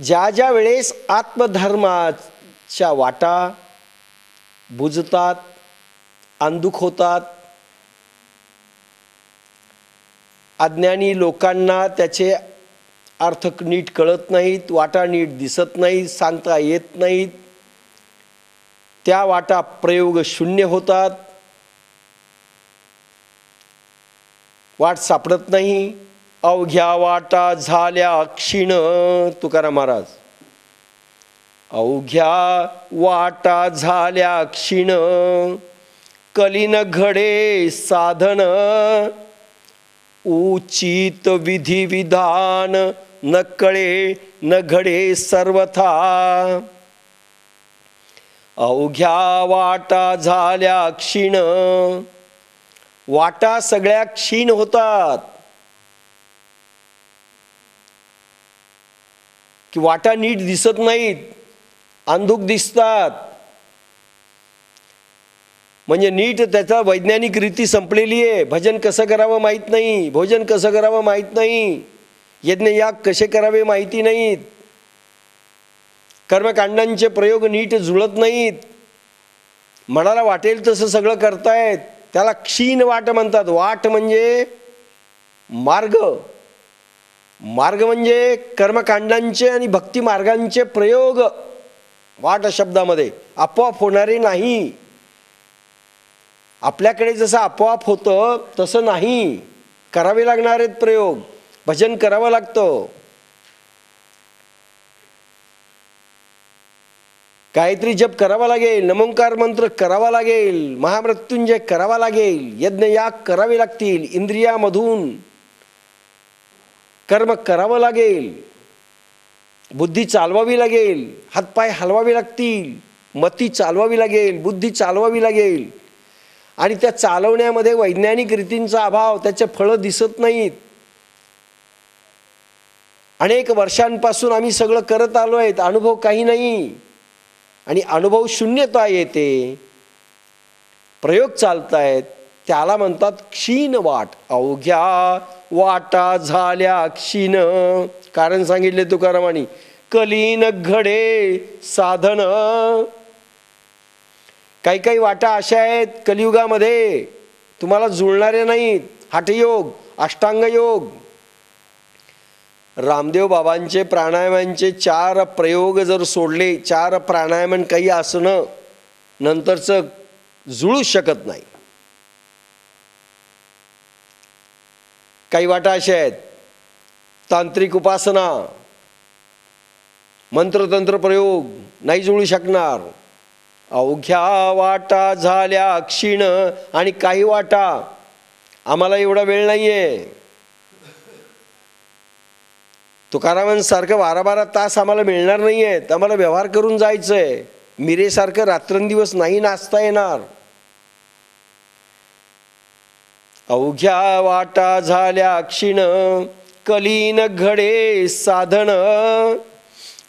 ज्या ज्या वेळेस आत्मधर्माच्या वाटा बुजतात, अंधुक होतात, अज्ञानी लोकांना त्याचे अर्थ नीट कळत नाहीत, वाटा नीट दिसत नाहीत, सांगता येत नाहीत, त्या वाटा प्रयोग शून्य होतात, वाट सापडत नाही. अवघ्या वाटा झाल्या क्षीण, तुकाराम महाराज. अवघ्या वाटा झाल्या क्षीण, कलीन घडे साधन, उचित विधी विधान, न कळे न घडे सर्वथा. अवघ्या वाटा झाल्या क्षीण, वाटा सगळ्या क्षीण होतात, की वाटा नीट दिसत नाहीत, अंधुक दिसतात. म्हणजे नीट त्याचा वैज्ञानिक रीती संपलेली आहे. भजन कसं करावं माहीत नाही, भोजन कसं करावं माहीत नाही, यज्ञ याग कसे करावे माहिती नाहीत, कर्मकांडांचे प्रयोग नीट जुळत नाहीत, मनाला वाटेल तसं सगळं करतायत. त्याला क्षीण वाट म्हणतात. वाट म्हणजे मार्ग, मार्ग म्हणजे कर्मकांडांचे आणि भक्ती मार्गांचे प्रयोग. वाट शब्दामध्ये आपोआप होणारे नाही. आपल्याकडे जसं आपोआप होतं तसं नाही, करावे लागणार आहेत प्रयोग. भजन करावं लागतं, गायत्री जप करावा लागेल, नमोंकार मंत्र करावा लागेल, महामृत्युंजय करावा लागेल, यज्ञ याग करावे लागतील, इंद्रियामधून कर्म करावं लागेल, बुद्धी चालवावी लागेल, हातपाय हलवावे लागतील, मती चालवावी लागेल, बुद्धी चालवावी लागेल. आणि त्या चालवण्यामध्ये वैज्ञानिक रीतींचा अभाव, त्याचे फळं दिसत नाहीत. अनेक वर्षांपासून आम्ही सगळं करत आलो आहेत, अनुभव काही नाही, आणि अनुभव शून्यता येते, प्रयोग चालतायत, त्याला म्हणतात क्षीण वाट. अवघ्या वाटा झाल्या क्षीण, कारण सांगितले तुकारामांनी, कलीन घडे साधन. काही काही वाटा अशा आहेत कलियुगामध्ये तुम्हाला जुळणारे नाहीत. हठयोग, अष्टांग योग, रामदेव बाबांचे प्राणायामांचे 4 प्रयोग जर सोडले, 4 प्राणायामन काही आसनं नंतरचं जुळू शकत नाही. काही वाटा अशा आहेत तांत्रिक उपासना, मंत्रतंत्र प्रयोग नाही जुळू शकणार. अवघ्या वाटा झाल्या क्षीण. आणि काही वाटा आम्हाला एवढा वेळ नाहीये, तुकारामांसारखं 12-12 तास आम्हाला मिळणार नाही आहेत, आम्हाला व्यवहार करून जायचंय. मिरेसारखं रात्रंदिवस नाही नाचता येणार. अवघ्या वाटा झाल्या क्षीण, कलीन घडे साधन,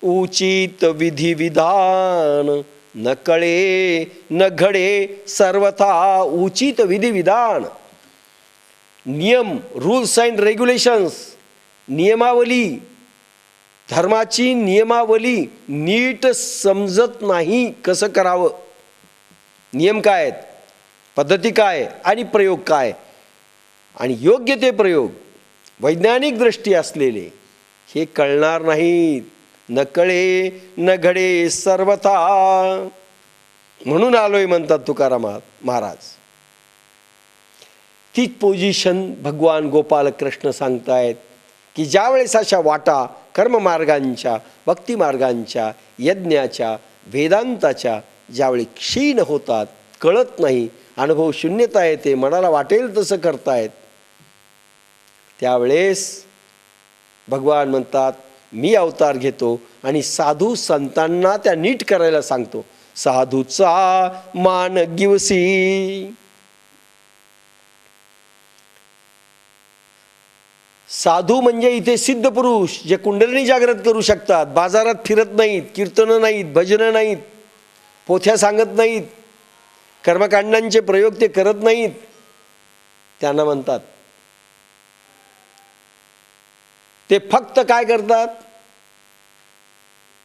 उचित विधी विधान, न कळे न घडे सर्वथा. उचित विधी विधान, नियम, रूल्स अँड रेग्युलेशन्स, नियमावली, धर्माची नियमावली नीट समजत नाही. कसं करावं, नियम काय आहेत, पद्धती काय आणि प्रयोग काय, आणि योग्य ते प्रयोग वैज्ञानिक दृष्टी असलेले हे कळणार नाहीत. न कळे न घडे सर्वथा. म्हणून आलोय म्हणतात तुकाराम महाराज. तीच पोझिशन भगवान गोपाल कृष्ण सांगतायत की ज्यावेळेस अशा वाटा कर्ममार्गांच्या, भक्तिमार्गांच्या, यज्ञाच्या, वेदांताच्या ज्यावेळी क्षीण होतात, कळत नाही, अनुभव शून्यता येते, मनाला वाटेल तसं करतायत, त्यावेळेस भगवान म्हणतात मी अवतार घेतो आणि साधू संतांना त्या नीट करायला सांगतो. साधूचा मान गिवसी. साधू म्हणजे इथे सिद्ध पुरुष जे कुंडलिनी जागृत करू शकतात, बाजारात फिरत नाहीत, कीर्तनं नाहीत, भजनं नाहीत, पोथ्या सांगत नाहीत, कर्मकांडांचे प्रयोग ते करत नाहीत, त्यांना म्हणतात. ते फक्त काय करतात,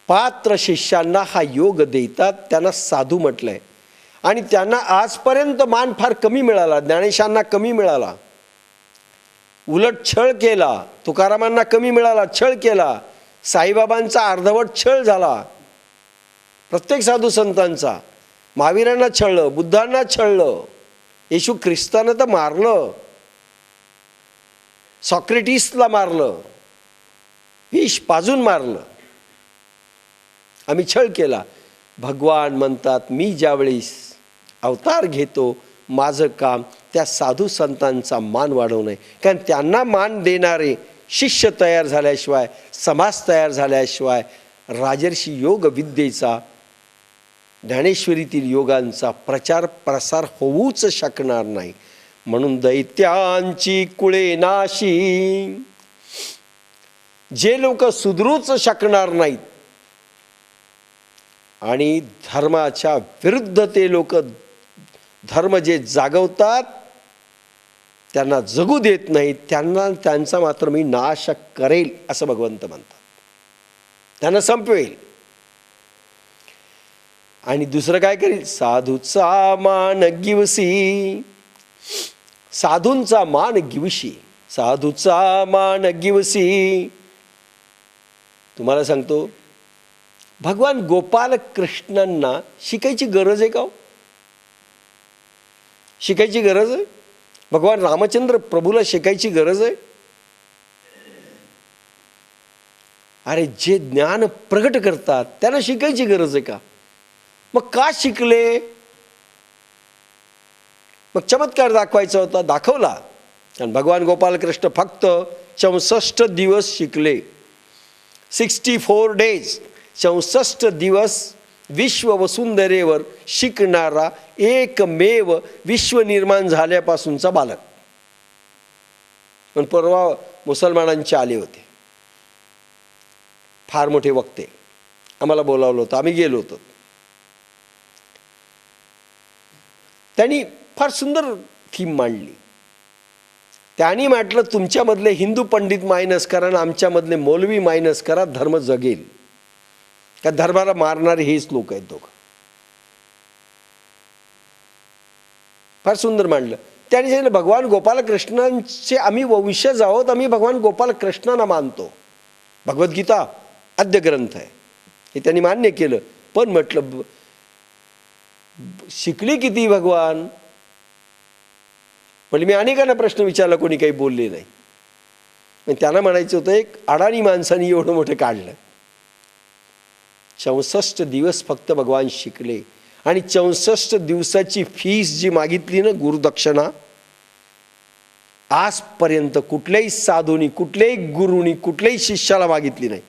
पात्र शिष्यांना हा योग देतात, त्यांना साधू म्हटलंय. आणि त्यांना आजपर्यंत मान फार कमी मिळाला, ज्ञानेशांना कमी मिळाला, उलट छळ केला. तुकारामांना कमी मिळाला, छळ केला. साईबाबांचा अर्धवट छळ झाला, प्रत्येक साधू संतांचा. महावीरांना छळलं, बुद्धांना छळलं, येशू ख्रिस्तानं तर मारलं, सॉक्रेटिसला मारलं, विष पाजून मारलं. आम्ही छळ केला. भगवान म्हणतात, मी ज्यावेळेस अवतार घेतो, माझं काम त्या साधू संतांचा मान वाढवणं आहे. कारण त्यांना मान देणारे शिष्य तयार झाल्याशिवाय, समाज तयार झाल्याशिवाय राजर्षी योग विद्येचा, ज्ञानेश्वरीतील योगांचा प्रचार प्रसार होऊच शकणार नाही. म्हणून दैत्यांची कुळे नाशी, जे लोक सुधरूच शकणार नाहीत आणि धर्माच्या विरुद्ध ते लोक धर्म जे जागवतात त्यांना जगू देत नाहीत, त्यांचा मात्र मी नाश करेल असं भगवंत म्हणतात. त्यांना संपवेल. आणि दुसरं काय करेल? साधूचा मान गिवसी, साधूंचा मान गिवशी, साधूचा मान गिवसी. तुम्हाला सांगतो, भगवान गोपाल कृष्णांना शिकायची गरज आहे का हो? शिकायची गरज आहे? भगवान रामचंद्र प्रभूला शिकायची गरज आहे? अरे जे ज्ञान प्रगट करतात त्यांना शिकायची गरज आहे का? मग का शिकले? मग चमत्कार दाखवायचा होता, दाखवला. आणि भगवान गोपालकृष्ण फक्त 64 दिवस शिकले. 64 डेज, 64 दिवस विश्व वसुंधरेवर शिकणारा एकमेव विश्व निर्माण झाल्यापासूनचा बालक. पण परवा मुसलमानांचे आले होते, फार मोठे वक्ते, आम्हाला बोलावलं होतं, आम्ही गेलो होतो. त्यांनी फार सुंदर थीम मांडली. त्यांनी म्हटलं, तुमच्यामधले हिंदू पंडित मायनस करा आणि आमच्यामधले मौलवी मायनस करा, धर्म जगेल. का धर्माला मारणारे हेच लोक आहेत दोघं. फार सुंदर मांडलं. त्यांनी सांगितलं, भगवान गोपालकृष्णांचे आम्ही वंशज आहोत, आम्ही भगवान गोपालकृष्णांना मानतो. भगवद्गीता आद्य ग्रंथ आहे हे त्यांनी मान्य केलं. पण म्हटलं, शिकले किती भगवान? म्हणजे मी अनेकांना प्रश्न विचारला, कोणी काही बोलले नाही. पण त्यांना म्हणायचं होतं, एक अडाणी माणसाने एवढं मोठं काढलं. 64 दिवस फक्त भगवान शिकले. आणि 64 दिवसाची फीस जी मागितली ना, गुरुदक्षिणा, आजपर्यंत कुठल्याही साधूनी, कुठल्याही गुरुनी, कुठल्याही शिष्याला मागितली नाही.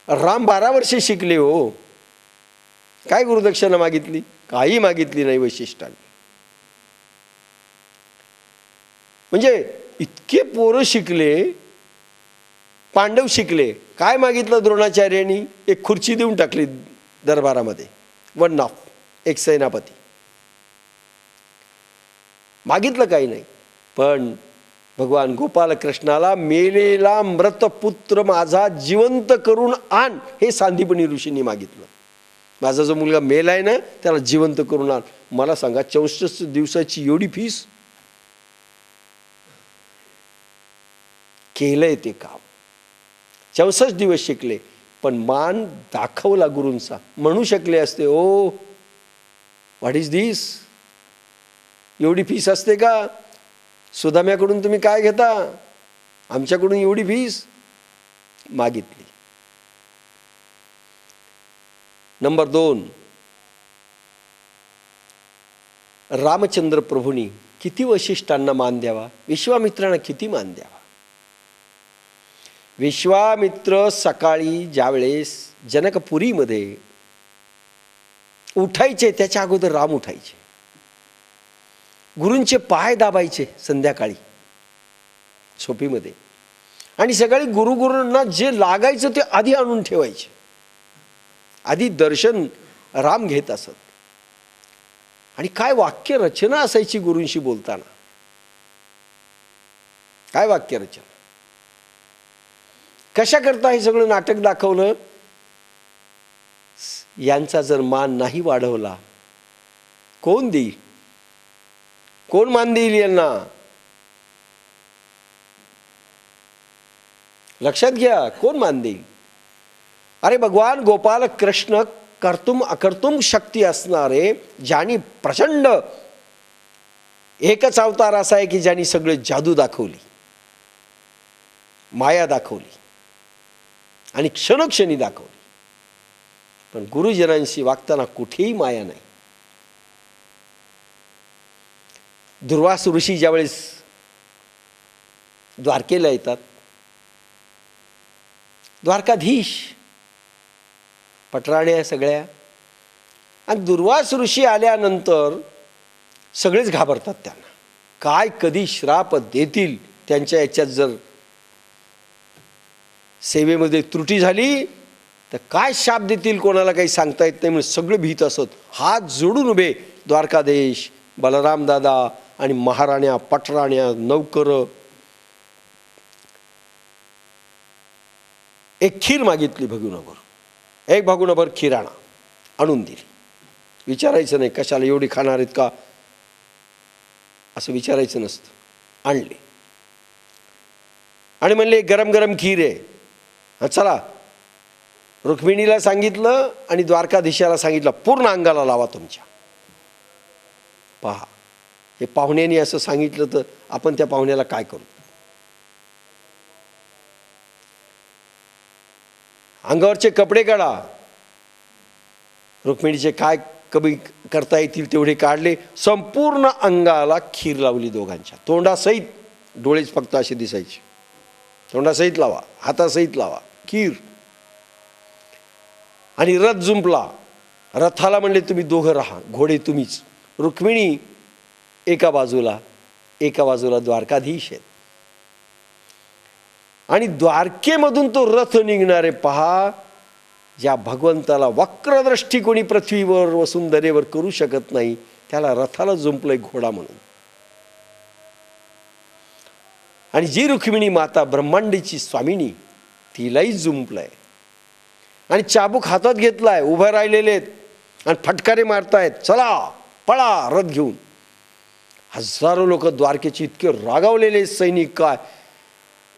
राम 12 वर्षे शिकले हो, काय गुरुदक्षिणा मागितली? काही मागितली नाही वैशिष्ट्याने. म्हणजे इतके पोरं शिकले, पांडव शिकले, काय मागितलं द्रोणाचार्यांनी? एक खुर्ची देऊन टाकली दरबारामध्ये, 1 ऑफ, एक सेनापती. मागितलं काही नाही. पण भगवान गोपालकृष्णाला मेलेला मृतपुत्र माझा जिवंत करून आण, हे सांदीपनी ऋषींनी मागितलं. माझा जो मुलगा मेलाय ना, त्याला जिवंत करून आण. मला सांगा, 64 दिवसाची एवढी फीस? केलंय ते काम. 64 दिवस शिकले, पण मान दाखवला गुरूंचा. म्हणू शकले असते, ओ व्हॉट इज दिस, एवढी फीस असते का? सुदाम्याकडून तुम्ही काय घेता, आमच्याकडून एवढी फीस मागितली. नंबर 2, रामचंद्र प्रभूंनी किती वशिष्ठांना मान द्यावा, विश्वामित्रांना किती मान द्यावा. विश्वामित्र सकाळी ज्यावेळेस जनकपुरीमध्ये उठायचे, त्याच्या अगोदर राम उठायचे, गुरूंचे पाय दाबायचे संध्याकाळी झोपीमध्ये. आणि सकाळी गुरुंना जे लागायचं ते आधी आणून ठेवायचे. आधी दर्शन राम घेत असत. आणि काय वाक्य रचना असायची गुरूंशी बोलताना, काय वाक्य रचना. कशा करता हे सगळं नाटक दाखवलं? यांचा जर मान नाही वाढवला, कोण देईल? कोण मान देईल यांना? लक्षात घ्या, कोण मान देईल? अरे भगवान गोपाल कृष्ण कर्तुम अकर्तुम शक्ती असणारे, ज्यांनी प्रचंड एकच अवतार असा आहे की ज्यांनी सगळे जादू दाखवली, माया दाखवली आणि क्षणोक्षणी दाखवली. पण गुरुजनांशी वागताना कुठेही माया नाही. दुर्वास ऋषी ज्यावेळेस द्वारकेला येतात, द्वारकाधीश पटराण्या सगळ्या, आणि दुर्वास ऋषी आल्यानंतर सगळेच घाबरतात त्यांना. काय कधी श्राप देतील, त्यांच्या याच्यात जर सेवेमध्ये त्रुटी झाली तर काय शाप देतील कोणाला काही सांगता येत नाही. म्हणून सगळे भीत असत. हात जोडून उभे द्वारकाधीश, बलराम दादा आणि महाराण्या, पटराण्या, नौकर. एक खीर मागितली भगुनाभर, एक भगुनाभर खीर आणून दिली. विचारायचं नाही कशाला एवढी खाणार आहेत का, असं विचारायचं नसतं. आणली आणि म्हणले गरम गरम खीर आहे. हां चला, रुक्मिणीला सांगितलं आणि द्वारकाधीशाला सांगितलं पूर्ण अंगाला लावा तुमच्या. पहा, हे पाहुण्याने असं सांगितलं तर आपण त्या पाहुण्याला काय करू? अंगावरचे कपडे काढा. रुक्मिणीचे काय कमी करता येतील तेवढे काढले. संपूर्ण अंगाला खीर लावली दोघांच्या, तोंडासहित. डोळेच फक्त असे दिसायचे. तोंडासहित लावा, हातासहित लावा खीर. आणि रथ जुंपला. रथाला म्हणले तुम्ही दोघं राहा, घोडे तुम्हीच. रुक्मिणी एका बाजूला, एका बाजूला द्वारकाधीश आहेत. आणि द्वारकेमधून तो रथ निघणारे पहा. ज्या भगवंताला वक्रदृष्टी कोणी पृथ्वीवर वसुंधरेवर करू शकत नाही, त्याला रथाला जुंपलंय घोडा म्हणून. आणि जी रुक्मिणी माता ब्रह्मांडीची स्वामिनी, तिलाही जुंपलंय. आणि चाबूक हातात घेतलाय, उभं राहिलेले आणि फटकारे मारतायत, चला पळा रथ घेऊन. हजारो लोक द्वारकेचे इतके रागावलेले सैनिक, काय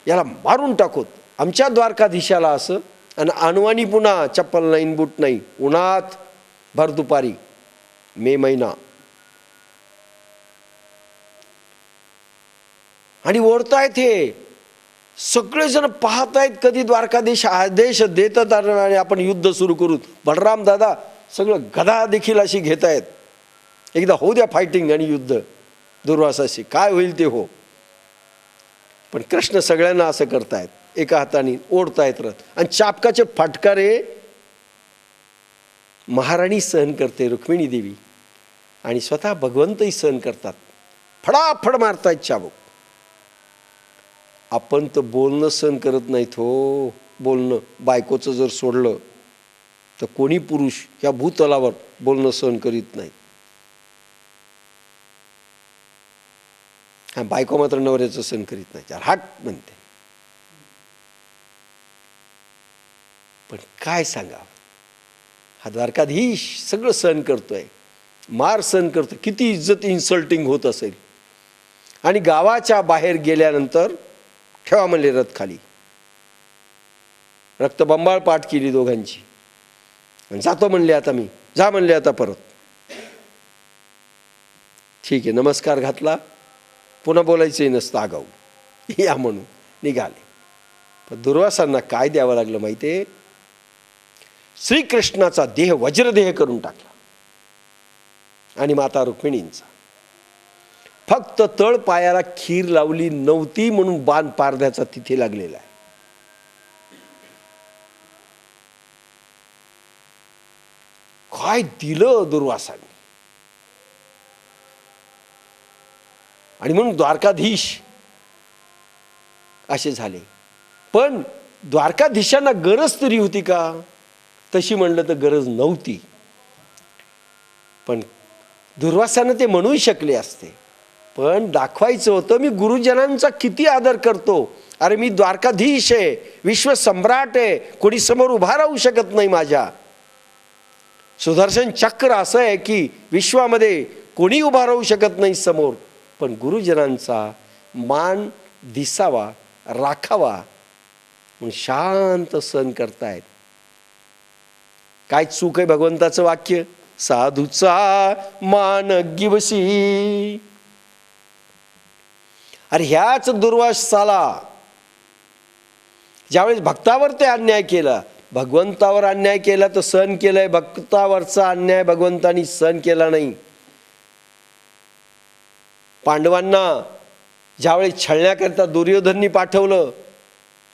याला मारून टाकूत, आमच्या द्वारकाधीशाला असं. आणि अनवाणी पुन्हा चप्पल नाही, बूट नाही, उन्हात भर दुपारी, मे महिना. आणि ओढतायत. हे सगळेजण पाहतायत कधी द्वारकाधीश आदेश देतात आणि आपण युद्ध सुरू करू. बलराम दादा सगळं गदा देखील अशी घेत आहेत. एकदा होऊ द्या फायटिंग आणि युद्ध दुर्वासाशी, काय होईल ते हो. पण कृष्ण सगळ्यांना असं करतायत, एका हाताने ओढतायत रथ. आणि चापकाचे फटकारे महाराणी सहन करते, रुक्मिणी देवी, आणि स्वतः भगवंतही सहन करतात. फडाफड मारतायत चाबूक. आपण तर बोलणं सहन करत नाहीत हो. बोलणं बायकोचं जर सोडलं तर कोणी पुरुष या भूतलावर बोलणं सहन करीत नाही. हा, बायको मात्र नवऱ्याचं सहन करीत नाही, चार हाट म्हणते. पण काय सांगा, हा द्वारकाधीश सगळं सहन करतोय, मार सहन करतोय. किती इज्जत इन्सल्टिंग होत असेल. आणि गावाच्या बाहेर गेल्यानंतर ठेवा म्हणले रथ खाली. रक्तबंबाळ पाठ केली दोघांची. जातो म्हणले आता मी, जा म्हणले आता परत. ठीक आहे, नमस्कार घातला, पुन्हा बोलायचंही नसतं आगाऊ, या म्हणून निघाले. पण दुर्वासांना काय द्यावं लागलं माहिती आहे? श्रीकृष्णाचा देह वज्रदेह करून टाकला. आणि माता रुक्मिणींचा फक्त तळ पायाला खीर लावली नव्हती म्हणून बाण पारध्याचा तिथे लागलेला आहे. काय दिलं दुर्वासाने. आणि म्हणून द्वारकाधीश असे झाले. पण द्वारकाधीशांना गरज तरी होती का? तशी म्हणलं तर गरज नव्हती. पण दुर्वासानं ते म्हणूही शकले असते. पण दाखवायचं होतं मी गुरुजनांचा किती आदर करतो. अरे मी द्वारकाधीश आहे, विश्वसम्राट आहे, कोणी समोर उभा राहू शकत नाही माझ्या. सुदर्शन चक्र असं आहे की विश्वामध्ये कोणी उभा राहू शकत नाही समोर, पण गुरुजनांचा मान दिसावा, राखावा म्हणून शांत सहन करतायत. काय चूक आहे भगवंताचं वाक्य, साधूचा मान गिवसी. अरे ह्याच दुर्वासाला ज्यावेळेस भक्तावर ते अन्याय केला, भगवंतावर अन्याय केला तर सहन केलाय, भक्तावरचा अन्याय भगवंतानी सहन केला नाही. पांडवांना ज्यावेळेस छळण्याकरता दुर्योधननी पाठवलं,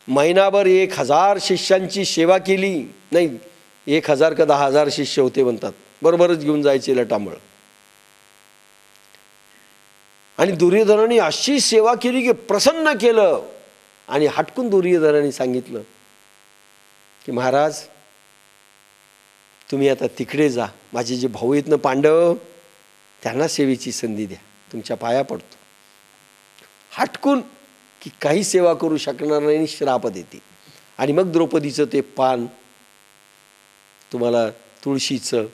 महिनाभर 1000 शिष्यांची सेवा केली. नाही, 1000 का 10,000 शिष्य होते म्हणतात, बरोबरच घेऊन जायचे लटामळ. आणि दुर्योधनाने अशी सेवा केली की प्रसन्न केलं. आणि हटकून दुर्योधनाने सांगितलं की महाराज तुम्ही आता तिकडे जा, माझे जे भाऊ आहेत ना पांडव, त्यांना सेवेची संधी द्या, तुमच्या पाया पडतो. हटकून की काही सेवा करू शकणार नाही, श्राप देते. आणि मग द्रौपदीचं ते पान तुम्हाला तुळशीचं,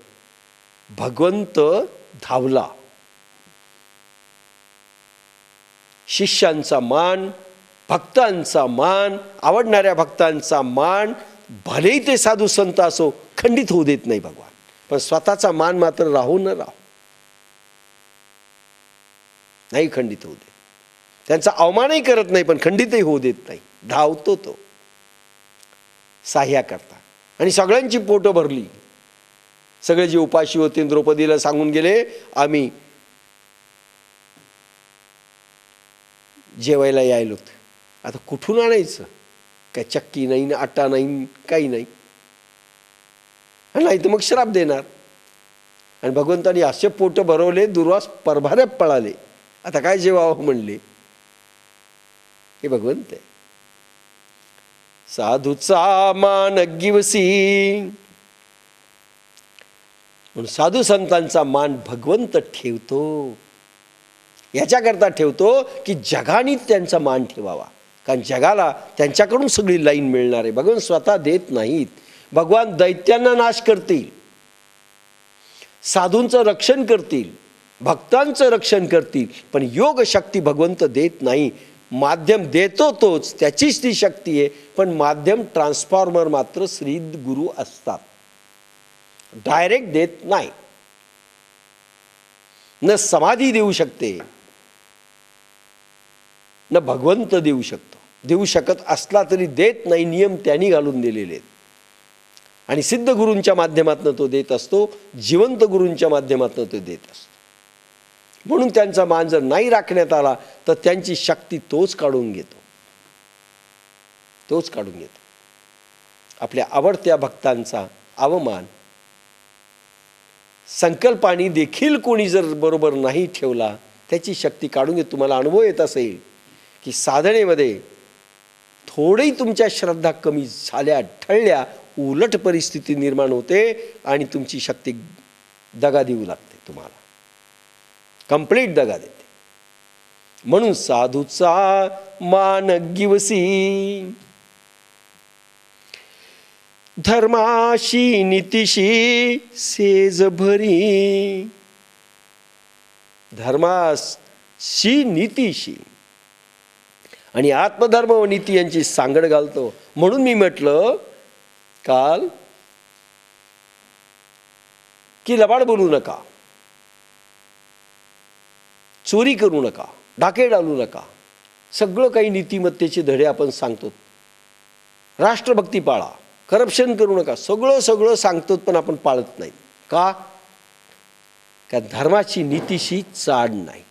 भगवंत धावला. शिष्यांचा मान, भक्तांचा मान, आवडणाऱ्या भक्तांचा मान, भलेही ते साधू संत असो, खंडित होऊ देत नाही भगवान. पण स्वतःचा मान मात्र राहू न राहू नाही खंडित होऊ देत. त्यांचा अवमानही करत नाही पण खंडितही होऊ देत नाही. धावतो तो साह्या करता. आणि सगळ्यांची पोटं भरली. सगळे जे उपाशी होते द्रौपदीला सांगून गेले आम्ही जेवायला यायलो. आता कुठून आणायचं, काय चक्की नाही, आटा नाही, काही नाही. नाही तर मग श्राप देणार. आणि भगवंतानी असे पोट भरवले, दुर्वास परभारे पळाले. आता काय जेवावं म्हणले. हे भगवंत आहे. साधूचा मान गिवसी म्हणून साधू संतांचा मान भगवंत ठेवतो. याच्याकरता ठेवतो की जगाने त्यांचा मान ठेवावा, कारण जगाला त्यांच्याकडून सगळी लाईन मिळणार आहे. भगवान स्वतः देत नाहीत. भगवान दैत्यांना नाश करतील, साधूंचं रक्षण करतील, भक्तांचं रक्षण करतील, पण योग शक्ती भगवंत देत नाही. माध्यम देतो तोच, त्याचीच ती शक्ती आहे, पण माध्यम ट्रान्सफॉर्मर मात्र श्री गुरु असतात. डायरेक्ट देत नाही. न समाधी देऊ शकते, न भगवंत देऊ शकतो. देऊ शकत असला तरी देत नाही. नियम त्यांनी घालून दिलेले आहेत. आणि सिद्ध गुरूंच्या माध्यमातून तो देत असतो, जिवंत गुरूंच्या माध्यमातून तो देत असतो. म्हणून त्यांचा मान जर नाही राखण्यात आला तर त्यांची शक्ती तोच काढून घेतो, तोच काढून घेतो. आपल्या आवडत्या भक्तांचा अवमान संकल्पाने देखील कोणी जर बरोबर नाही ठेवला, त्याची शक्ती काढून घेतो. तुम्हाला अनुभव येत असेल की साधनेमध्ये थोडी तुमच्या श्रद्धा कमी झाल्या, ढळल्या, उलट परिस्थिती निर्माण होते आणि तुमची शक्ती दगा देऊ लागते, तुम्हाला कंप्लीट दगा देते. म्हणून साधूचा मान गिवसी, धर्माशी नीतीशी सेज भरी. धर्माशी नीतीशी आणि आत्मधर्म व नीती यांची सांगड घालतो. म्हणून मी म्हटलं काल की लबाड बोलू नका, चोरी करू नका, डाके डालू नका. सगळं काही नीतिमत्तेचे धडे आपण सांगतो. राष्ट्रभक्ती पाळा, करप्शन करू नका, सगळं सगळं सांगतो, पण आपण पाळत नाही. का? धर्माची नीतीशी चाड नाही.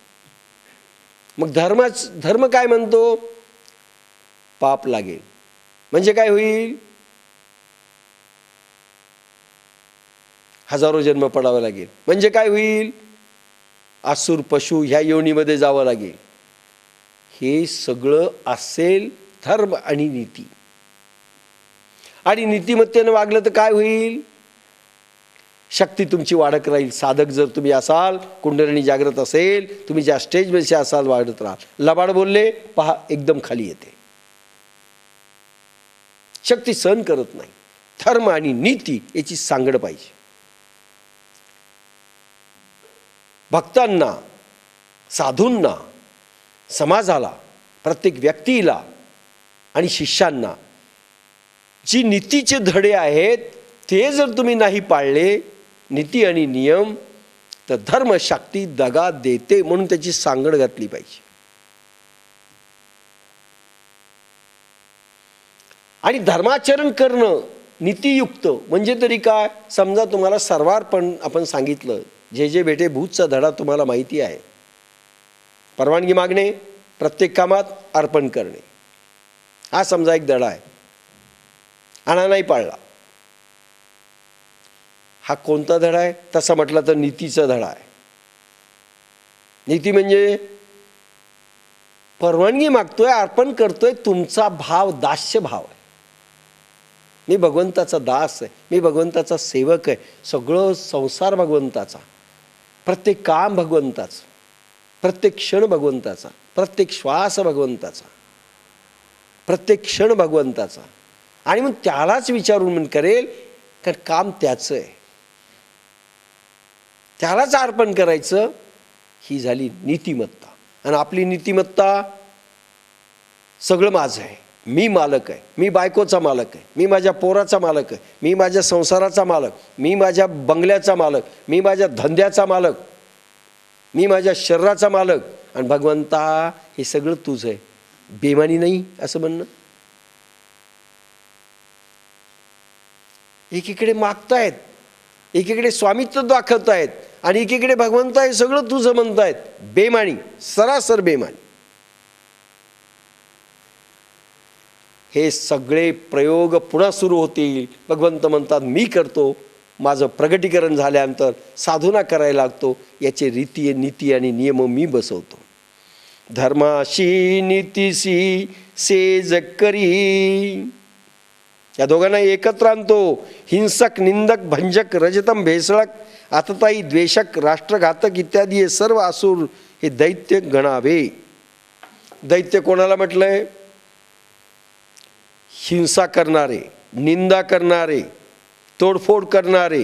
मग धर्म काय म्हणतो? पाप लागेल. म्हणजे काय होईल? हजारो जन्म पडावं लागेल. म्हणजे काय होईल? आसुर पशु ह्या योनीमध्ये जावं लागेल. हे सगळं असेल धर्म आणि नीती. आणि नीतिमत्तेनं वागलं तर काय होईल? शक्ती तुमची वाढत राहील. साधक जर तुम्ही असाल, कुंडलिनी जागृत असेल, तुम्ही ज्या स्टेजमध्ये असाल वाढत राहाल. लबाड बोलले पहा एकदम खाली येते, शक्ती सहन करत नाही. धर्म आणि नीती याची सांगड पाहिजे. भक्तांना, साधूंना, समाजाला, प्रत्येक व्यक्तीला आणि शिष्यांना जी नीतीचे धडे आहेत ते जर तुम्ही नाही पाळले, नीती आणि नियम, तर धर्मशक्ती दगा देते म्हणून त्याची सांगड घातली पाहिजे. आणि धर्माचरण करणं नीतियुक्त म्हणजे तरी काय? समजा तुम्हाला सर्वार्पण आपण सांगितलं, जे जे बेटे भूतचा धडा तुम्हाला माहिती आहे. परवानगी मागणे, प्रत्येक कामात अर्पण करणे, हा समजा एक धडा आहे. आणा नाही पाळला, हा कोणता धडा आहे? तसं म्हटलं तर नीतीचा धडा आहे. नीती म्हणजे परवानगी मागतोय, अर्पण करतोय, तुमचा भाव दास्य भाव आहे. मी भगवंताचा दास आहे, मी भगवंताचा सेवक आहे. सगळं संसार भगवंताचा, प्रत्येक काम भगवंताचं, प्रत्येक क्षण भगवंताचा, प्रत्येक श्वास भगवंताचा, प्रत्येक क्षण भगवंताचा. आणि मग त्यालाच विचारून मी करेल, कारण काम त्याचं आहे, त्यालाच अर्पण करायचं. ही झाली नीतिमत्ता. आणि आपली नीतिमत्ता सगळं माझं आहे, मी मालक आहे, मी बायकोचा मालक आहे, मी माझ्या पोराचा मालक आहे, मी माझ्या संसाराचा मालक, मी माझ्या बंगल्याचा मालक, मी माझ्या धंद्याचा मालक, मी माझ्या शरीराचा मालक. आणि भगवंता हे सगळं तुझं आहे, बेमानी नाही असं म्हणणं. एकीकडे मागतायत, एकीकडे स्वामित्व दाखवतायत आणि एकीकडे भगवंता हे सगळं तुझं म्हणतायत. बेमानी, सरासर बेमानी. हे सगळे प्रयोग पुन्हा सुरू होतील. भगवंत म्हणतात मी करतो, माझं प्रगटीकरण झाल्यानंतर साधना करायला लागतो, याचे रीती नीती आणि नियम मी बसवतो. धर्माशी नीतीशी सेज करी, या दोघांना एकत्र आणतो. हिंसक, निंदक, भंजक, रजतम, भेसळक, आतताई, द्वेषक, राष्ट्रघातक इत्यादी हे सर्व असुर हे दैत्य गणावे. दैत्य कोणाला म्हटलंय? हिंसा करणारे, निंदा करणारे, तोडफोड करणारे,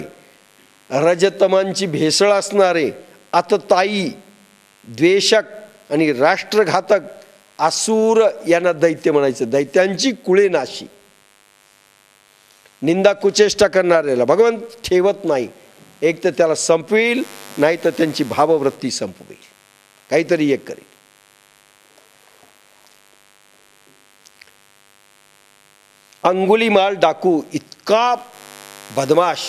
रजतमांची भेसळ असणारे, आतताई, द्वेषक आणि राष्ट्रघातक असुर यांना दैत्य म्हणायचं. दैत्यांची कुळे नाशी. निंदा कुचेष्टा करणाऱ्याला भगवंत ठेवत नाही. एक तर त्याला संपविल, नाही तर त्यांची भाववृत्ती संपवेल, काहीतरी एक करेल. अंगुलीमाल डाकू इतका बदमाश.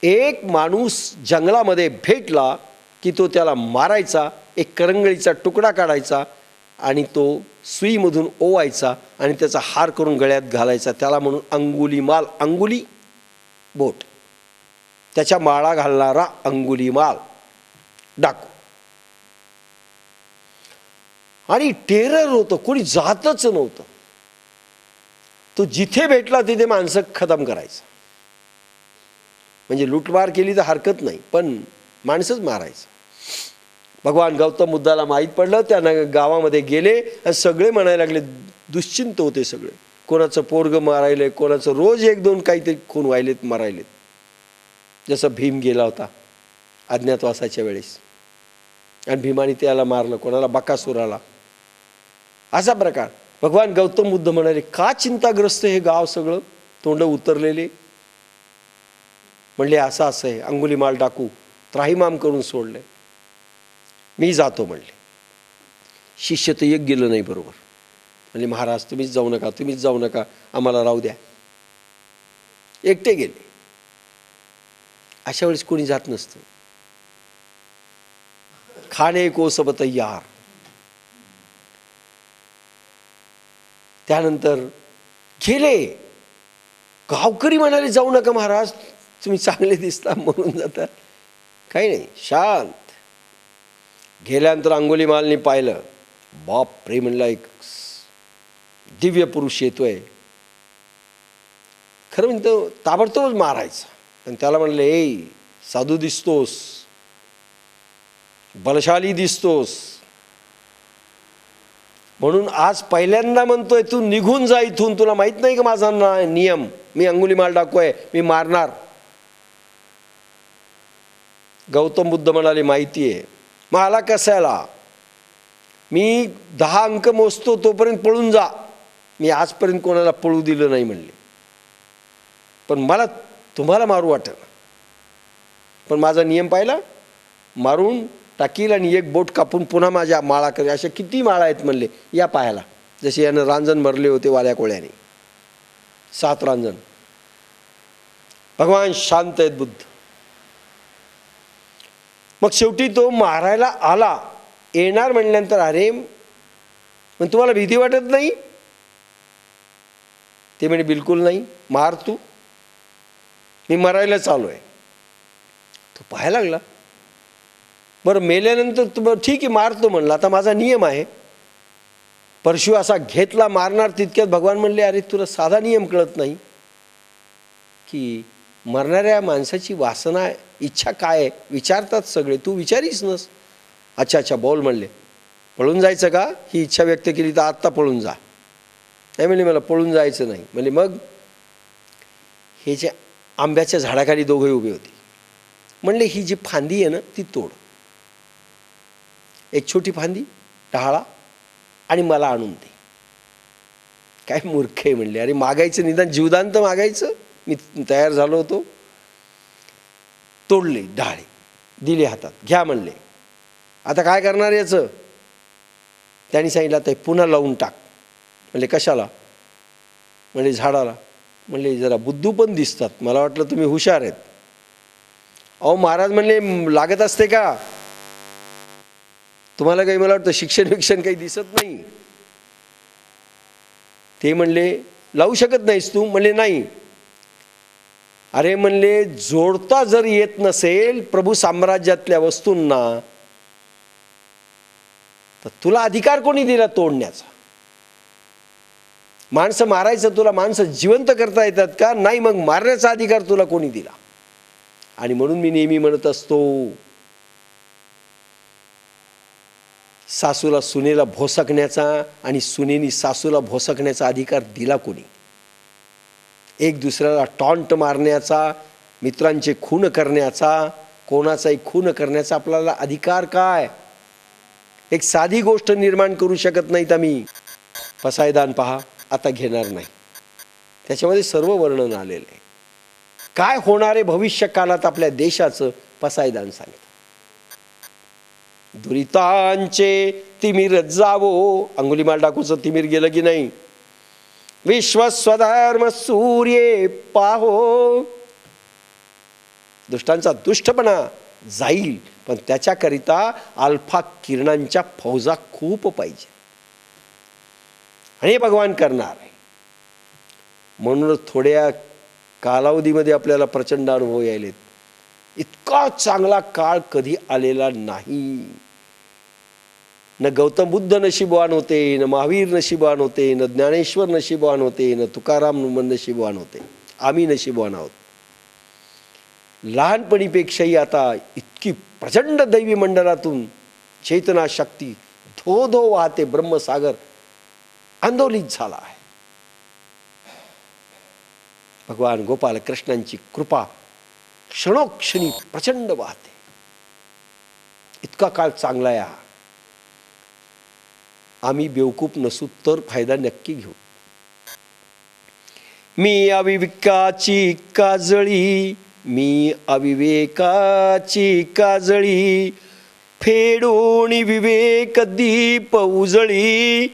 एक माणूस जंगलामध्ये भेटला की तो त्याला मारायचा, एक करंगळीचा तुकडा काढायचा आणि तो सुईमधून ओवायचा आणि त्याचा हार करून गळ्यात घालायचा. त्याला म्हणून अंगुलीमाल. अंगुली बोट, त्याच्या माळा घालणारा अंगुलीमाल डाकू. आणि टेरर होतं, कोणी जातच नव्हतं. तो जिथे भेटला तिथे माणसं खतम करायचं. म्हणजे लुटमार केली तर हरकत नाही, पण माणसंच मारायचं. भगवान गौतम बुद्धाला माहीत पडलं, त्या गावामध्ये गेले आणि सगळे म्हणायला लागले, दुश्चिंत होते सगळे. कोणाचं पोरगं मारायले, कोणाचं रोज एक दोन काहीतरी खून व्हायलेत, मारायलेत. जसं भीम गेला होता अज्ञातवासाच्या वेळेस आणि भीमाने त्याला मारलं, कोणाला बकासुराला. असा प्रकार. भगवान गौतम बुद्ध म्हणाले, का चिंताग्रस्त हे गाव सगळं, तोंड उतरलेले. म्हणले असं असं आहे, अंगुलीमाल डाकू त्राहिमाम करून सोडले, मी जातो म्हणले. शिष्य तर एक गेलं नाही बरोबर. म्हणजे महाराज तुम्हीच जाऊ नका, तुम्हीच जाऊ नका, आम्हाला राहू द्या. एकटे गेले. अशा वेळेस कोणी जात नसतं. खाणे को सब तैयार. त्यानंतर गेले. गावकरी म्हणाले जाऊ नका महाराज, तुम्ही चांगले दिसता म्हणून जाता. काही नाही, शांत. गेल्यानंतर अंगुलीमालने पाहिलं, बाप रे म्हणला, एक दिव्य पुरुष येतोय. खरं म्हणतो ताबडतोब मारायचं. आणि त्याला म्हणले, ए साधू दिसतोस, बलशाली दिसतोस, म्हणून आज पहिल्यांदा म्हणतोय तू निघून जा इथून. तुला माहित नाही का माझा नियम, मी अंगुलीमाल डाकू आहे, मी मारणार. गौतम बुद्ध म्हणाले, माहिती आहे मला कशाला, मी 10 अंक मोजतो तोपर्यंत पळून जा. मी आजपर्यंत कोणाला पळू दिलं नाही म्हणले, पण मला तुम्हाला मारू वाटेल. पण माझा नियम पाहिला, मारून टाकील आणि एक बोट कापून पुन्हा माझ्या माळा करेल. अशा किती माळा आहेत म्हणले, या पाहायला. जसे यानं रांजण भरले होते वाल्या कोळ्याने, 7 रांजण. भगवान शांत आहेत बुद्ध. मग शेवटी तो मारायला आला. येणार म्हणल्यानंतर, अरे मग तुम्हाला भीती वाटत नाही? ते म्हणे, बिलकुल नाही, मार तू, मी मरायला चालू आहे. तो पाहायला लागला. बरं मेल्यानंतर तू ठीक आहे मारतो म्हणला, आता माझा नियम आहे. परशु असा घेतला मारणार, तितक्यात भगवान म्हणले, अरे तुला साधा नियम कळत नाही की मरणाऱ्या माणसाची वासना इच्छा काय आहे विचारतात सगळे, तू विचारीस नस. अच्छा अच्छा बोल म्हणले. पळून जायचं का? ही इच्छा व्यक्त केली तर आत्ता पळून जा. नाही म्हणले, मला पळून जायचं नाही. म्हणले, मग हे जे आंब्याच्या झाडाखाली दोघे उभे होते. म्हणले, ही जी फांदी आहे ना ती तोड, एक छोटी फांदी टहाळा आणि मला आणून दे. काय मूर्ख आहे म्हणले. अरे मागायचं, निदान जीवदान तर मागायचं. मी तयार झालो होतो. तोडले डहाळे, दिले हातात, घ्या म्हणले. आता काय करणार याचं? त्यांनी सांगितलं, आता पुन्हा लावून टाक. म्हणले, कशाला? म्हणजे झाडाला. म्हणले, जरा बुद्धू पण दिसतात, मला वाटलं तुम्ही हुशार आहेत. अहो महाराज म्हणले, लागत असते का तुम्हाला काही? मला वाटतं शिक्षण काही दिसत नाही. ते म्हणले, लावू शकत नाहीस तू? म्हणले, नाही. अरे म्हणले, जोडता जर येत नसेल प्रभू साम्राज्यातल्या वस्तूंना, तर तुला अधिकार कोणी दिला तोडण्याचा? माणसं मारायचं तुला, माणसं जिवंत करता येतात का? नाही. मग मारण्याचा अधिकार तुला कोणी दिला? आणि म्हणून मी नेहमी म्हणत असतो, सासूला सुनेला भोसकण्याचा आणि सुनेनी सासूला भोसकण्याचा अधिकार दिला कोणी? एक दुसऱ्याला टॉन्ट मारण्याचा, मित्रांचे खून करण्याचा, कोणाचाही खून करण्याचा आपल्याला अधिकार काय? एक साधी गोष्ट निर्माण करू शकत नाहीत आम्ही. पसायदान पहा, आता घेणार नाही. त्याच्यामध्ये सर्व वर्णन आलेलं आहे. काय होणार आहे भविष्य काळात आपल्या देशाचं पसायदान सांगतं. दुरितांचे तिमिर जावो. अंगुलीमाल डाकूचं तिमिर गेलं की नाही? विश्वस्वधर्म सूर्ये पाहो. दुष्टांचा दुष्टपणा जाईल, पण त्याच्याकरिता अल्फा किरणांच्या फौजा खूप पाहिजे. आणि हे भगवान करणार आहे. म्हणूनच थोड्या कालावधीमध्ये आपल्याला प्रचंड अनुभव यायलेत. इतका चांगला काळ कधी आलेला नाही. न गौतम बुद्ध नशीबवान होते, न महावीर नशीबवान होते, न ज्ञानेश्वर नशीबवान होते, न तुकाराम नशीबवान होते. आम्ही नशीबवान आहोत. लहानपणीपेक्षाही आता इतकी प्रचंड दैवी मंडळातून चेतना शक्ती धो धो वाहते. ब्रह्मसागर आंदोलित झाला आहे. भगवान गोपाल कृष्णांची कृपा क्षणोक्षणी प्रचंड वाहते. इतका काळ चांगला आहे. आम्ही बेवकूफ नसू तर फायदा नक्की घेऊ. मी अविवेकाची काजळी, मी अविवेकाची काजळी, फेडून विवेक दीप उजळी,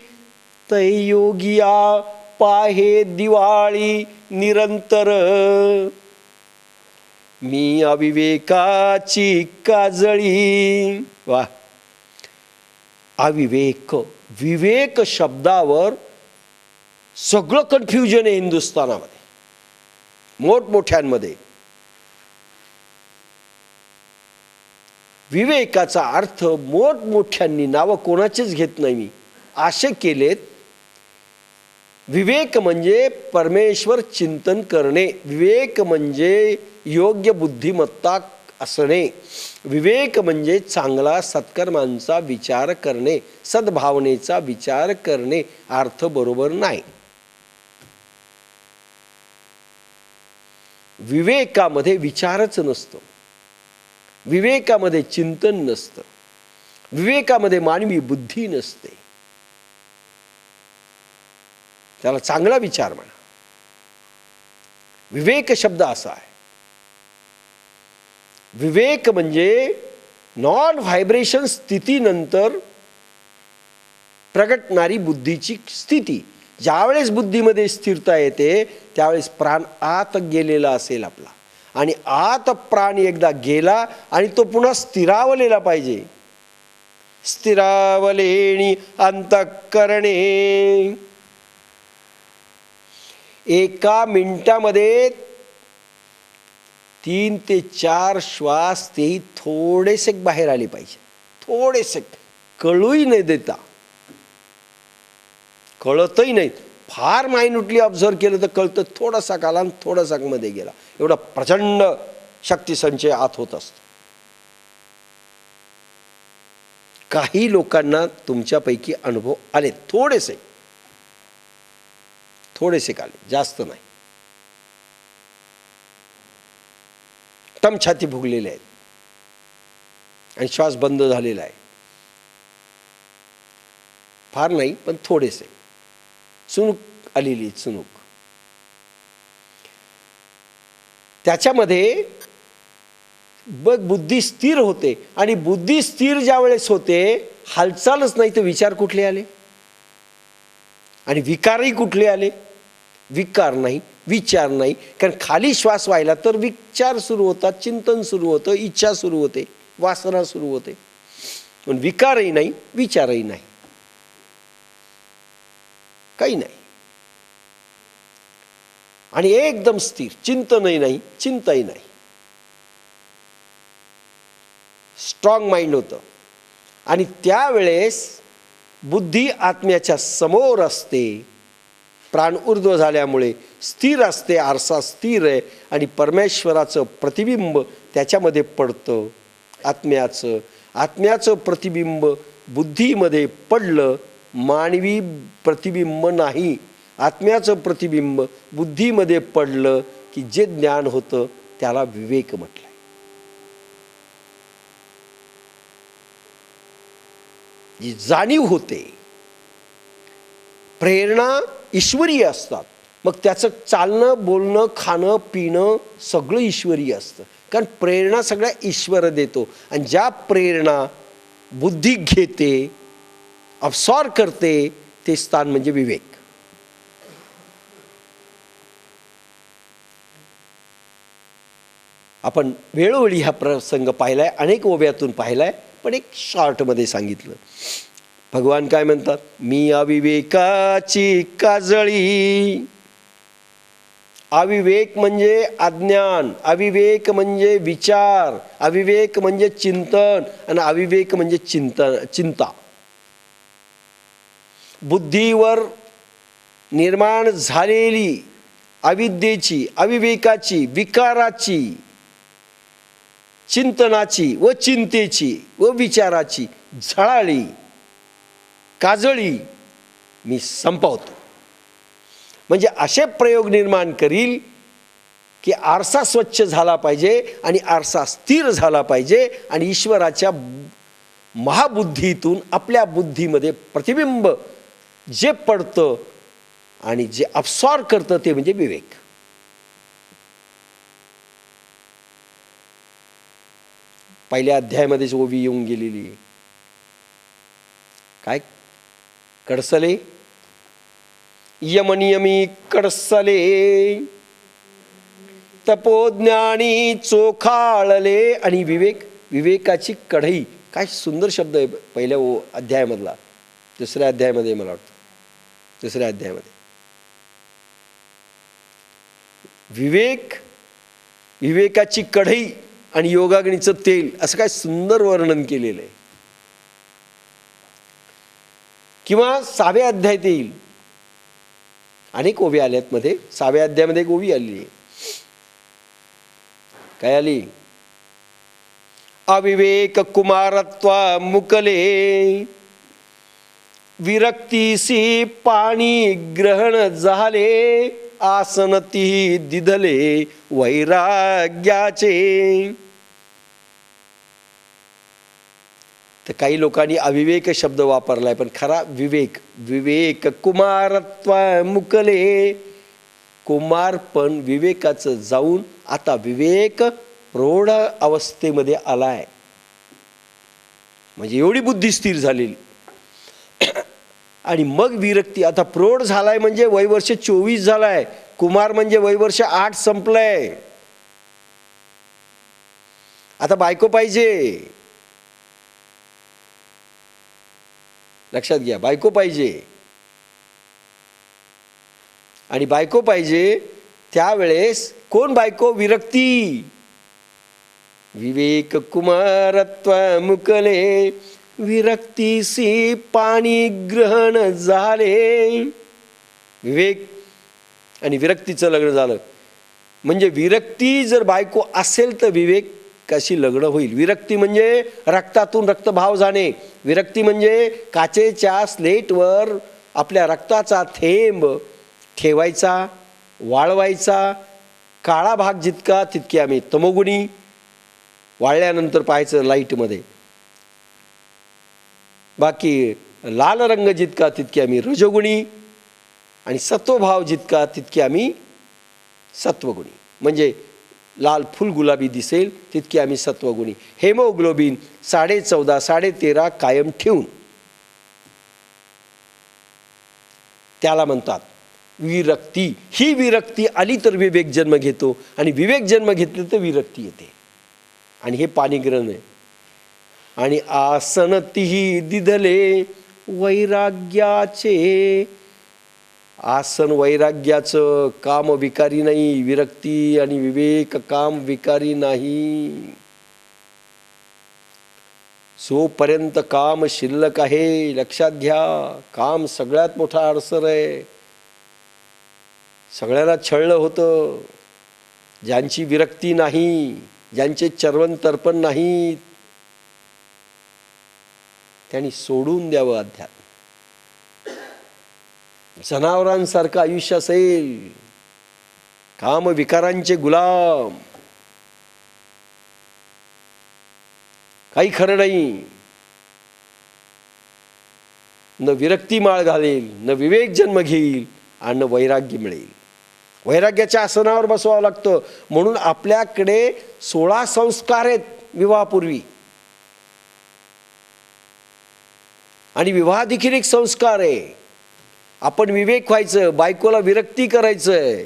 तैयोगिया पाहे दिवाळी निरंतर. मी अविवेकाची काजळी. वा, अविवेक, विवेक शब्दावर सगळं कन्फ्युजन आहे हिंदुस्थानामध्ये, मोठमोठ्यांमध्ये. विवेकाचा अर्थ मोठमोठ्यांनी, नावं कोणाचेच घेत नाही मी, असे केलेत. विवेक म्हणजे परमेश्वर चिंतन करणे. विवेक म्हणजे योग्य बुद्धिमत्ता असणे. विवेक म्हणजे चांगला सत्कर्मांचा विचार करणे, सद्भावनेचा विचार करणे. अर्थ बरोबर नाही. विवेकामध्ये विचारच नसतो. विवेकामध्ये चिंतन नसतं, विवेकामध्ये मानवी बुद्धी नसते. त्याला चांगला विचार म्हणा. विवेक शब्द असा आहे. विवेक म्हणजे नॉन व्हायब्रेशन स्थितीनंतर प्रगटणारी बुद्धीची स्थिती. ज्यावेळेस बुद्धीमध्ये स्थिरता येते त्यावेळेस प्राण आत गेलेला असेल आपला, आणि आत प्राण एकदा गेला आणि तो पुन्हा स्थिरावलेला पाहिजे. स्थिरावलेणी अंतःकरणे. एका मिनिटामध्ये 3 ते 4 श्वास तेही थोडेसे बाहेर आले पाहिजे, थोडेसे, कळूही नाही देता, कळतही नाही. फार मायन्यूटली ऑब्झर्व केलं तर कळतं, थोडासा काला आणि थोडासा मध्ये गेला, एवढा प्रचंड शक्ती संचय आत होत असतो. काही लोकांना तुमच्यापैकी अनुभव आले, थोडेसे आले, जास्त नाही. टम छाती फुगलेले आहेत आणि श्वास बंद झालेला आहे. फार नाही पण थोडेसे, चुणूक आलेली, चुणूक. त्याच्यामध्ये बघ बुद्धी स्थिर होते, आणि बुद्धी स्थिर ज्या वेळेस होते हालचालच नाही तर विचार कुठले आले, आणि विकारही कुठले आले. विकार नाही, विचार नाही, कारण खाली श्वास व्हायला तर विचार सुरू होतात, चिंतन सुरू होतं, इच्छा सुरू होते, वासना सुरू होते. पण विकारही नाही, विचारही नाही, काही नाही, आणि एकदम स्थिर. चिंतनही नाही, चिंताही नाही, स्ट्रॉंग माइंड होतं. आणि त्यावेळेस बुद्धी आत्म्याच्या समोर असते, प्राण ऊर्ध्व झाल्यामुळे स्थिर असते, आरसा स्थिर आहे, आणि परमेश्वराचं प्रतिबिंब त्याच्यामध्ये पडतं. आत्म्याचं प्रतिबिंब बुद्धीमध्ये पडलं, मानवी प्रतिबिंब नाही. आत्म्याचं प्रतिबिंब बुद्धीमध्ये पडलं की जे ज्ञान होतं त्याला विवेक म्हटलंय. जी जाणीव होते. प्रेरणा ईश्वरीय असतात, मग त्याचं चालणं, बोलणं, खाणं, पिणं सगळं ईश्वरीय असतं, कारण प्रेरणा सगळ्या ईश्वर देतो. आणि ज्या प्रेरणा बुद्धी घेते, अब्सॉर्ब करते, ते स्थान म्हणजे विवेक. आपण वेळोवेळी हा प्रसंग पाहिलाय, अनेक ओव्यातून पाहिलाय, पण एक शॉर्टमध्ये सांगितलं. भगवान काय म्हणतात? मी अविवेकाची काजळी. अविवेक म्हणजे अज्ञान, अविवेक म्हणजे विचार, अविवेक म्हणजे चिंतन, आणि अविवेक म्हणजे चिंता. बुद्धीवर निर्माण झालेली अविद्येची, अविवेकाची, विकाराची, चिंतनाची व चिंतेची व विचाराची झळाळी, काजळी मी संपवतो. म्हणजे असे प्रयोग निर्माण करील की आरसा स्वच्छ झाला पाहिजे, आणि आरसा स्थिर झाला पाहिजे, आणि ईश्वराच्या महाबुद्धीतून आपल्या बुद्धीमध्ये प्रतिबिंब जे पडतं आणि जे अब्सॉर्ब करतं ते म्हणजे विवेक. पहिल्या अध्यायामध्येच ओवी येऊन गेलेली. काय? कडसले, यमनियमी कडसले, तपोज्ञानी चोखाळले, आणि विवेकाची कढई. काय सुंदर शब्द आहे पहिल्या अध्यायामधला. दुसऱ्या अध्यायामध्ये, मला वाटतं दुसऱ्या अध्यायामध्ये विवेकाची कढई आणि योगाग्नीचं तेल, असं काय सुंदर वर्णन केलेलं आहे. किंवा 6व्या अध्यायात येईल. अनेक ओवी आल्यात मध्ये. 6व्या अध्यायामध्ये एक ओवी आली आहे. काय आली? अविवेक कुमारत्वा मुकले, विरक्तीसी पाणी ग्रहण झाले, आसनती दिधले वैराग्याचे. तर काही लोकांनी अविवेक शब्द वापरलाय, पण खरा विवेक. विवेक कुमारत्व मुकले. कुमार पण विवेकाचं जाऊन आता विवेक प्रौढ अवस्थेमध्ये आलाय, म्हणजे एवढी बुद्धी स्थिर झालेली. आणि मग विरक्ती. आता प्रौढ झालाय म्हणजे वयवर्ष 24 झालाय, कुमार म्हणजे वयवर्ष 8 संपलंय. आता बायको पाहिजे, लक्षात घ्या, बायको पाहिजे. आणि बायको पाहिजे त्यावेळेस कोण बायको? विरक्ती. विवेक कुमारत्व मुकले, विरक्तीसी पाणी ग्रहण झाले. विवेक आणि विरक्तीचं लग्न झालं म्हणजे विरक्ती जर बायको असेल तर विवेक कशी लग्न होईल. विरक्ती म्हणजे रक्तातून रक्तभाव जाणे. विरक्ती म्हणजे काचेच्या स्लेटवर आपल्या रक्ताचा थेंब ठेवायचा, वाळवायचा. काळा भाग जितका तितके आम्ही तमोगुणी, वाळल्यानंतर पाहायचं लाईटमध्ये. बाकी लाल रंग जितका तितके आम्ही रजोगुणी, आणि सत्वभाव जितका तितके आम्ही सत्वगुणी. म्हणजे लाल फुल गुलाबी दिसेल तितके आम्ही सत्वगुणी. हेमोग्लोबिन 14.5 13.5 कायम ठेवून त्याला म्हणतात विरक्ती. ही विरक्ती आली तर विवेक जन्म घेतो, आणि विवेक जन्म घेतले तर विरक्ती येते. आणि हे पाणीग्रहण आहे. आणि आसन तिही दिधले वैराग्याचे. आसन वैराग्याचं. काम विकारी नाही, विरक्ती आणि विवेक काम विकारी नाही. जोपर्यंत काम शिल्लक आहे, लक्षात घ्या, काम सगळ्यात मोठा अडसर आहे. सगळ्यांना छळलं होतं. ज्यांची विरक्ती नाही, ज्यांचे चर्वण तर्पण नाहीत, त्यांनी सोडून द्यावं अध्यात्म. जनावरांसारखं आयुष्य असेल, काम विकारांचे गुलाम, काही खरं नाही. न विरक्ती माळ घालेल, न विवेक जन्म घेईल, आणि न वैराग्य मिळेल. वैराग्याच्या आसनावर बसवावं लागतं. म्हणून आपल्याकडे 16 संस्कार आहेत विवाहापूर्वी, आणि विवाह देखील एक संस्कार आहे. आपण विवेक व्हायचं, बायकोला विरक्ती करायचं,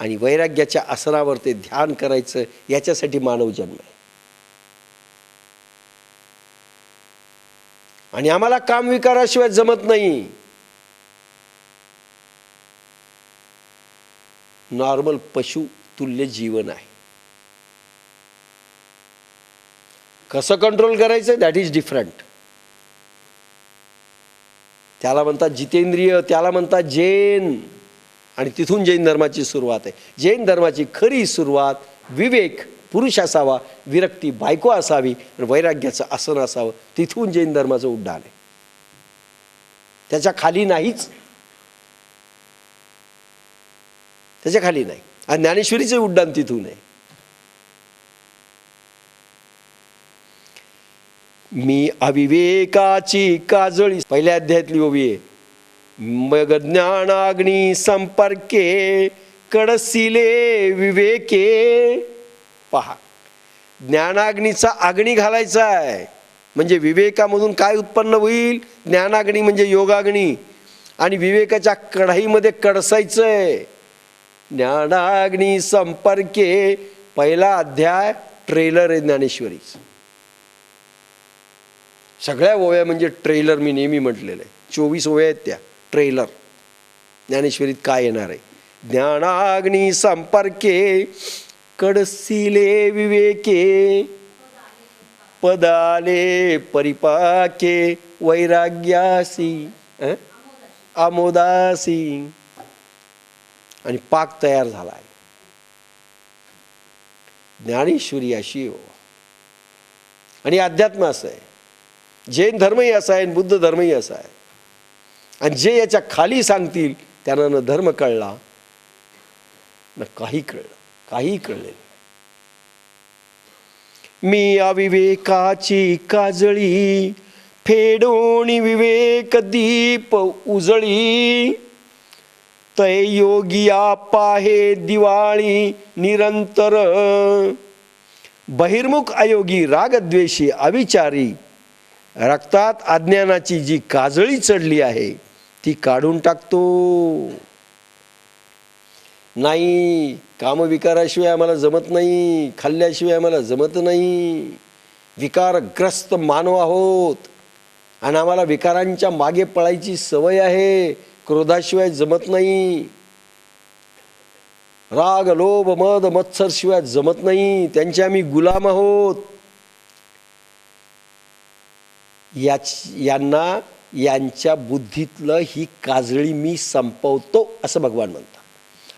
आणि वैराग्याच्या आसनावर ते ध्यान करायचं. याच्यासाठी मानव जन्म आहे. आणि आम्हाला काम विकाराशिवाय जमत नाही. नॉर्मल पशु तुल्य जीवन आहे. कसं कंट्रोल करायचं दॅट इज डिफरंट. त्याला म्हणतात जितेंद्रिय, त्याला म्हणतात जैन, आणि तिथून जैन धर्माची सुरुवात आहे. जैन धर्माची खरी सुरुवात विवेक पुरुष असावा, विरक्ती बायको असावी, आणि वैराग्याचं आसन असावं. तिथून जैन धर्माचं उड्डाण आहे. त्याच्या खाली नाहीच, त्याच्या खाली नाही. आणि ज्ञानेश्वरीचं उड्डाण तिथून आहे. मी अविवेकाची काजळी, पहिल्या अध्यायातली ओवी आहे. मग ज्ञानाग्नी संपर्के कडसिले विवेके. पहा, ज्ञानाग्नीचा अग्नी घालायचा आहे. म्हणजे विवेकामधून काय उत्पन्न होईल? ज्ञानाग्नी म्हणजे योगाग्नी, आणि विवेकाच्या कढाईमध्ये कडसायचंय. ज्ञानाग्नी संपर्के, पहिला अध्याय ट्रेलर आहे ज्ञानेश्वरीच. सगळ्या ओव्या म्हणजे ट्रेलर मी नेहमी म्हटलेलं आहे. 24 ओव्या आहेत त्या ट्रेलर. ज्ञानेश्वरीत काय येणार आहे? ज्ञानाग्नी संपर्के कडसिले विवेके, पदाले परिपाके वैराग्यासी आमोदासी. आणि पाक तयार झाला आहे. ज्ञानेश्वरी अशी हो. आणि अध्यात्म असं आहे. जैन धर्मही असा आहे, बुद्ध धर्मही असा आहे. आणि जे याच्या खाली सांगतील त्यांना न धर्म कळला न काही कळलं, काही कळले. मी अविवेकाची काजळी फेडोणी विवेक दीप उजळी, तै योगिया पाहे दिवाळी निरंतर, बहिर्मुख अयोगी रागद्वेषी अविचारी रक्तात अज्ञानाची जी काजळी चढली आहे ती काढून टाकतो. नाही, कामविकाराशिवाय आम्हाला जमत नाही, खाल्ल्याशिवाय आम्हाला जमत नाही, विकारग्रस्त मानव आहोत आणि आम्हाला विकारांच्या मागे पळायची सवय आहे, क्रोधाशिवाय जमत नाही, राग लोभ मद मत्सर शिवाय जमत नाही, त्यांचे आम्ही गुलाम आहोत. यांना यांच्या बुद्धीतलं ही काजळी मी संपवतो असं भगवान म्हणतात.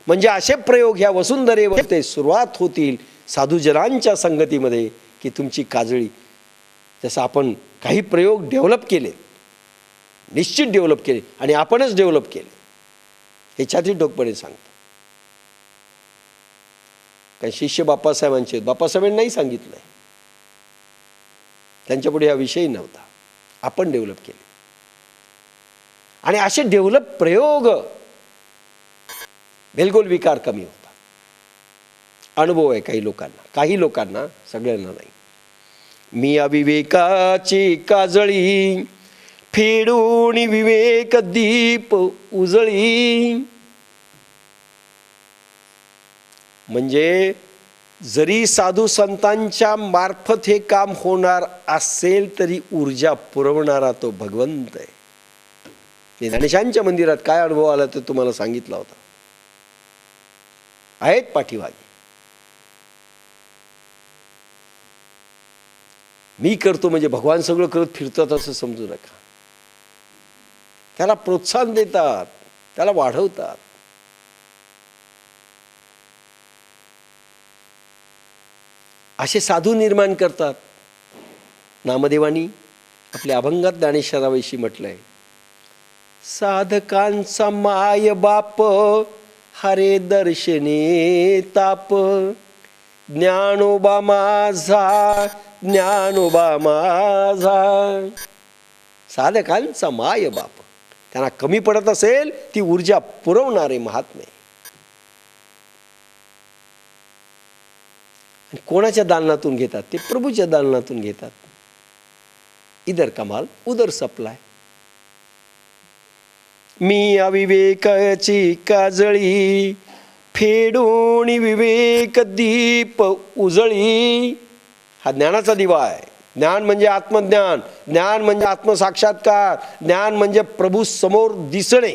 म्हणजे असे प्रयोग ह्या वसुंधरेवर ते सुरुवात होतील साधुजनांच्या संगतीमध्ये की तुमची काजळी, जसं आपण काही प्रयोग डेव्हलप केले, निश्चित डेव्हलप केले आणि आपणच डेव्हलप केले हे छाती ठोकपणे सांगतो. काही शिष्य बाप्पासाहेबांचे, बाप्पासाहेबांनी नाही सांगितलंय, त्यांच्यापुढे हा विषय नव्हता, आपण डेव्हलप केले. आणि असे डेव्हलप प्रयोग बिलकुल विकार कमी होता. अनुभव आहे काही लोकांना, सगळ्यांना नाही. मी अविवेकाची काजळी फेडून विवेक दीप उजळी. म्हणजे जरी साधू संतांच्या मार्फत हे काम होणार असेल तरी ऊर्जा पुरवणारा तो भगवंत आहे. मी गणेशांच्या मंदिरात काय अनुभव आला ते तुम्हाला सांगितला होता, आहेत पाठीमागे. मी करतो म्हणजे भगवान सगळं करत फिरतात असं समजू नका. त्याला प्रोत्साहन देतात, त्याला वाढवतात. असे साधू निर्माण करतात. नामदेवानी आपल्या अभंगात ज्ञानेश्वराविषयी म्हटलंय, साधकांचा माय बाप हरे दर्शने ताप, ज्ञानोबा माझा ज्ञानोबा माझा. साधकांचा माय बाप, त्यांना कमी पडत असेल ती ऊर्जा पुरवणारे महात्मे. कोणाच्या दालनातून घेतात ते? प्रभूच्या दालनातून घेतात. इधर कमाल उधर सप्लाय. मी अविवेकाची काजळी फेडून विवेक दीप उजळी. हा ज्ञानाचा दिवा आहे. ज्ञान म्हणजे आत्मज्ञान, ज्ञान म्हणजे आत्मसाक्षात्कार, ज्ञान म्हणजे प्रभू समोर दिसणे.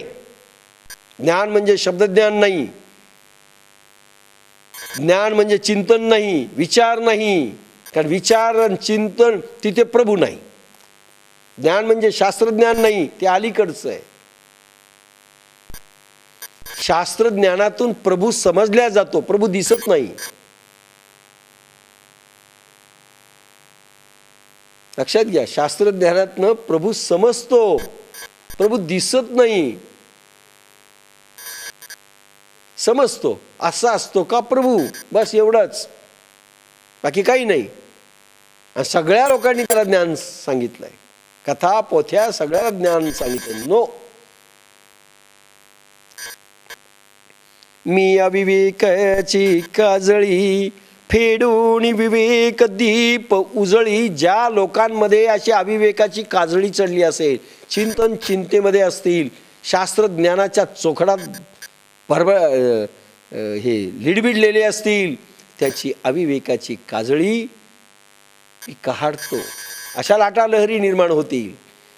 ज्ञान म्हणजे शब्दज्ञान नाही, ज्ञान म्हणजे चिंतन नाही, विचार नाही. कारण विचार आणि चिंतन तिथे प्रभू नाही. ज्ञान म्हणजे शास्त्रज्ञान नाही, ते अलीकडचं आहे. शास्त्रज्ञानातून प्रभू समजल्या जातो, प्रभू दिसत नाही. लक्षात घ्या, शास्त्रज्ञानातनं प्रभू समजतो, प्रभू दिसत नाही. समजतो असा असतो का प्रभू, बस एवढंच, बाकी काही नाही. आणि सगळ्या लोकांनी त्याला ज्ञान सांगितलंय, कथा पोथ्या सगळ्या ज्ञान सांगितलं. नो, मी अविवेकाची काजळी फेडून विवेक दीप उजळी. ज्या लोकांमध्ये अशी अविवेकाची काजळी चढली असेल, चिंतन चिंतेमध्ये असतील, शास्त्रज्ञानाच्या चोखडात हे लिडबिडलेले असतील, त्याची अविवेकाची काजळी काढतो. अशा लाटा लहरी निर्माण होतील,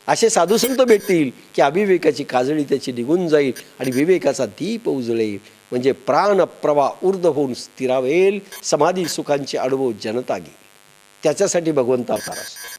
असे साधुसंत भेटतील की अविवेकाची काजळी त्याची निघून जाईल आणि विवेकाचा दीप उजळेल. म्हणजे प्राण प्रवाह ऊर्ध्व होऊन स्थिरावेल, समाधी सुखांचे अनुभव जनता घेईल. त्याच्यासाठी भगवंत अवतार असतो.